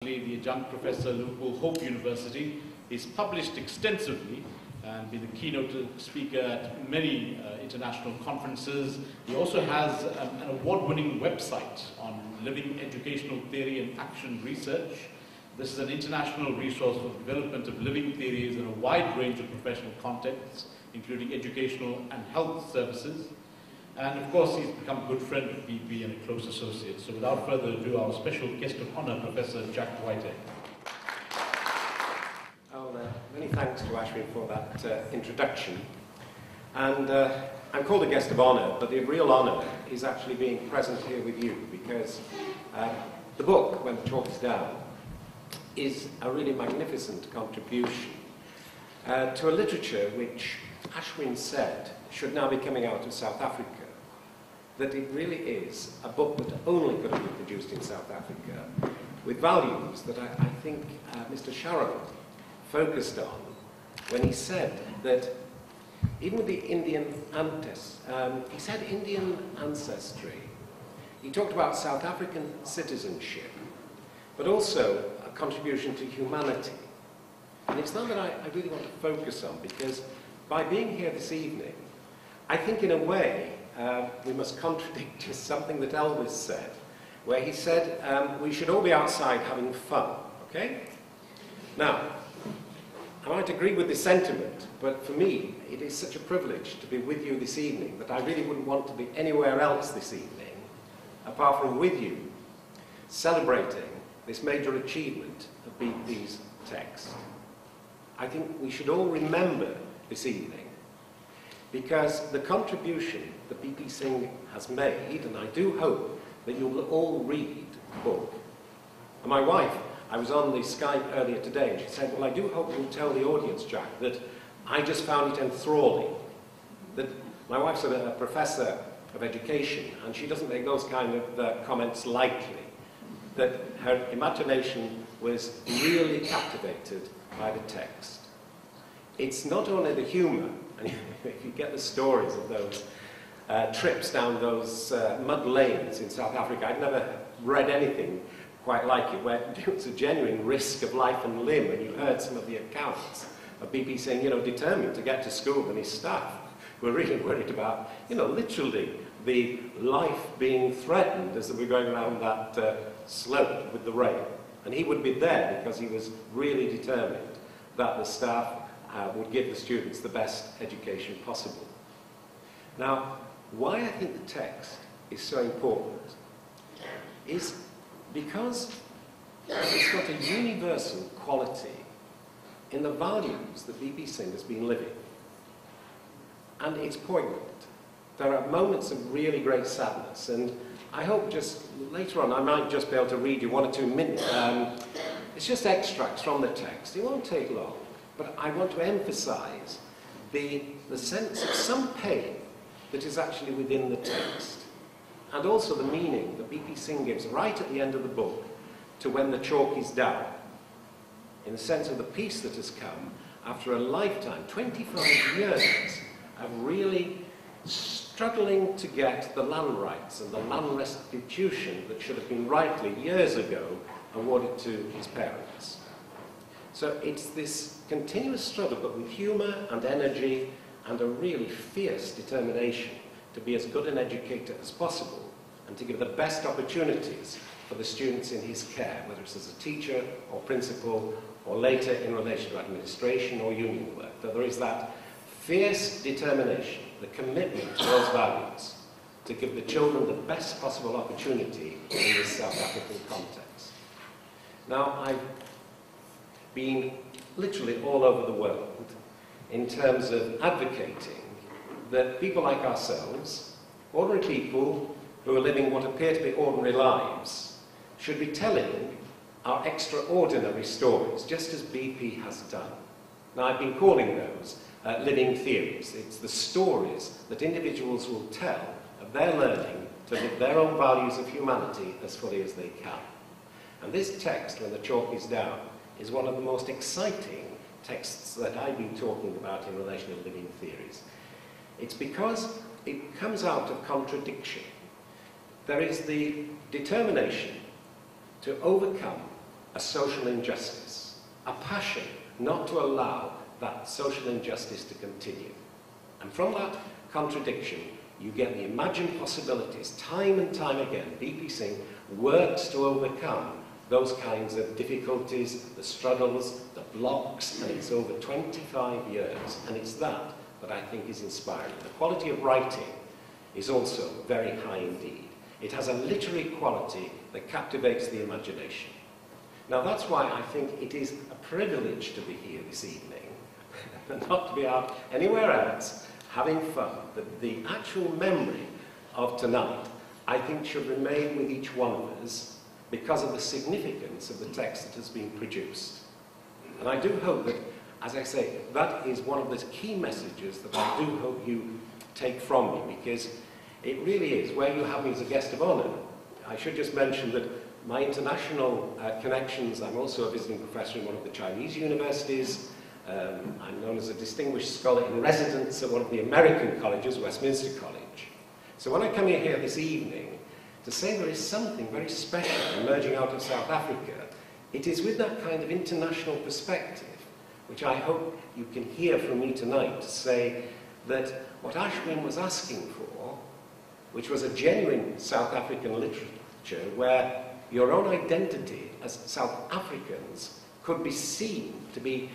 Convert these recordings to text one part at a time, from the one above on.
The adjunct professor at Liverpool Hope University. He's published extensively and been the keynote speaker at many international conferences. He also has an award-winning website on living educational theory and action research. This is an international resource for the development of living theories in a wide range of professional contexts, including educational and health services. And of course, he's become a good friend of BP and a close associate. So without further ado, our special guest of honor, Professor Jack Whitehead. Many thanks to Ashwin for that introduction. And I'm called a guest of honor, but the real honor is actually being present here with you, because the book, When the Chalk is Down, is a really magnificent contribution to a literature which Ashwin said should now be coming out of South Africa. That it really is a book that only could have been produced in South Africa, with values that I think Mr. Sharon focused on when he said that even with the Indian Indian ancestry, he talked about South African citizenship, but also a contribution to humanity. And it's that I really want to focus on, because by being here this evening, I think in a way we must contradict just something that Elvis said, where he said we should all be outside having fun, okay? Now, I might agree with this sentiment, but for me, it is such a privilege to be with you this evening that I really wouldn't want to be anywhere else this evening, apart from with you, celebrating this major achievement of BP's text. I think we should all remember this evening, because the contribution that B P Singh has made, and I do hope that you'll all read the book. And my wife, I was on the Skype earlier today, and she said, well, I do hope you'll tell the audience, Jack, that I just found it enthralling. That my wife's a professor of education, and she doesn't make those kind of comments lightly. That her imagination was really captivated by the text. It's not only the humour, and if you get the stories of those trips down those mud lanes in South Africa, I'd never read anything quite like it, where it was a genuine risk of life and limb, and you heard some of the accounts of BP saying, determined to get to school, and his staff were really worried about, literally the life being threatened as they were going around that slope with the rail. And he would be there because he was really determined that the staff would give the students the best education possible. Now, why I think the text is so important is because it's got a universal quality in the values that B P Singh has been living. And it's poignant. There are moments of really great sadness, and I hope just later on I might just be able to read you 1 or 2 minutes. It's just extracts from the text. It won't take long. But I want to emphasize the sense of some pain that is actually within the text, and also the meaning that B P Singh gives right at the end of the book to When the Chalk is Down, in the sense of the peace that has come after a lifetime, 25 years, of really struggling to get the land rights and the land restitution that should have been rightly, years ago, awarded to his parents. So it's this continuous struggle, but with humour and energy and a really fierce determination to be as good an educator as possible and to give the best opportunities for the students in his care, whether it's as a teacher or principal or later in relation to administration or union work. So there is that fierce determination, the commitment to those values, to give the children the best possible opportunity in this South African context. Now, I've been literally all over the world in terms of advocating that people like ourselves, ordinary people who are living what appear to be ordinary lives, should be telling our extraordinary stories, just as BP has done. Now, I've been calling those living theories. It's the stories that individuals will tell of their learning to live their own values of humanity as fully as they can. And this text, When the Chalk is Down, is one of the most exciting texts that I've been talking about in relation to living theories. It's because it comes out of contradiction. There is the determination to overcome a social injustice, a passion not to allow that social injustice to continue. And from that contradiction, you get the imagined possibilities. Time and time again, B P Singh works to overcome those kinds of difficulties, the struggles, the blocks, and it's over 25 years. And it's that I think is inspiring. The quality of writing is also very high indeed. It has a literary quality that captivates the imagination. Now that's why I think it is a privilege to be here this evening, and not to be out anywhere else having fun. The actual memory of tonight, I think, should remain with each one of us because of the significance of the text that has been produced. And I do hope that, as I say, that is one of the key messages that I do hope you take from me, because it really is, where you have me as a guest of honour. I should just mention that my international connections, I'm also a visiting professor in one of the Chinese universities. I'm known as a distinguished scholar in residence at one of the American colleges, Westminster College. So when I come here this evening to say there is something very special emerging out of South Africa, it is with that kind of international perspective, which I hope you can hear from me tonight, to say that what Ashwin was asking for, which was a genuine South African literature where your own identity as South Africans could be seen to be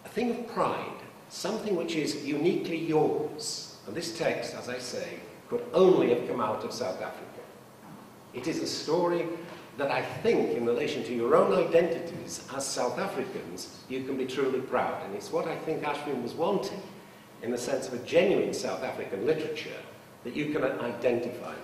a thing of pride, something which is uniquely yours. And this text, as I say, could only have come out of South Africa. It is a story that I think, in relation to your own identities as South Africans, you can be truly proud. And it's what I think Ashwin was wanting, in the sense of a genuine South African literature that you can identify with.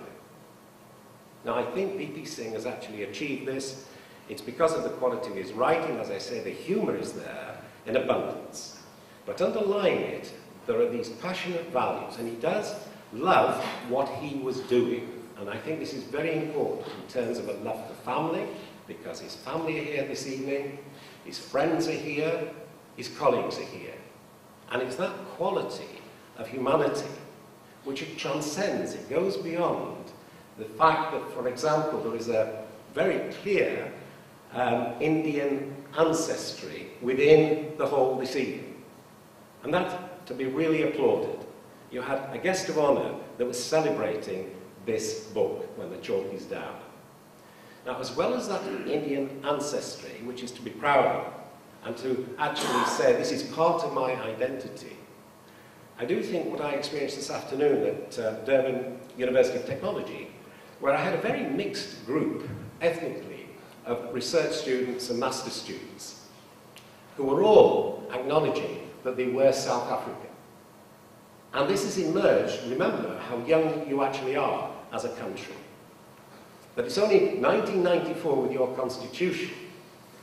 Now, I think B P Singh has actually achieved this. It's because of the quality of his writing. As I say, the humour is there in abundance. But underlying it, there are these passionate values, and he does love what he was doing. And I think this is very important in terms of a love for family, because his family are here this evening, his friends are here, his colleagues are here. And it's that quality of humanity which it transcends, it goes beyond the fact that, for example, there is a very clear Indian ancestry within the hall this evening. And that, to be really applauded. You had a guest of honour that was celebrating this book when the chalk is down. Now, as well as that Indian ancestry, which is to be proud of, and to actually say this is part of my identity, I do think what I experienced this afternoon at Durban University of Technology, where I had a very mixed group, ethnically, of research students and master's students, who were all acknowledging that they were South African. And this has emerged, remember how young you actually are as a country. But it's only 1994 with your constitution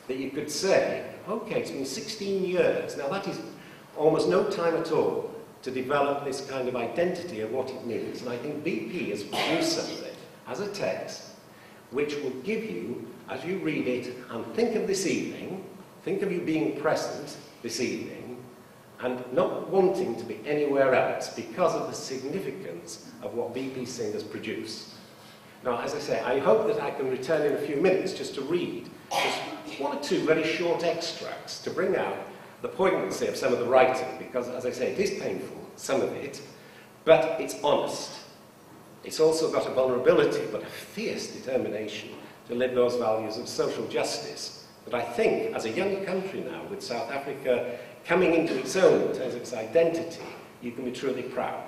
that you could say, okay, it's been 16 years. Now that is almost no time at all to develop this kind of identity of what it means. And I think BP has produced something as a text which will give you, as you read it and think of this evening, think of you being present this evening, and not wanting to be anywhere else because of the significance of what B P Singh has produced. Now, as I say, I hope that I can return in a few minutes just to read just one or two very short extracts to bring out the poignancy of some of the writing, because, as I say, it is painful, some of it, but it's honest. It's also got a vulnerability, but a fierce determination to live those values of social justice that I think, as a young country now, with South Africa coming into its own in terms of its identity, you can be truly proud.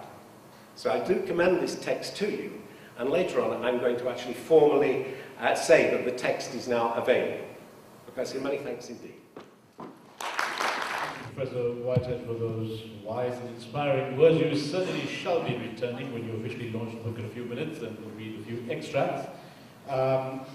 So I do commend this text to you, and later on I'm going to actually formally say that the text is now available. Professor, many thanks indeed. Professor Whitehead, for those wise and inspiring words. You certainly shall be returning when you officially launch the book in a few minutes, and we'll read a few extracts. Now,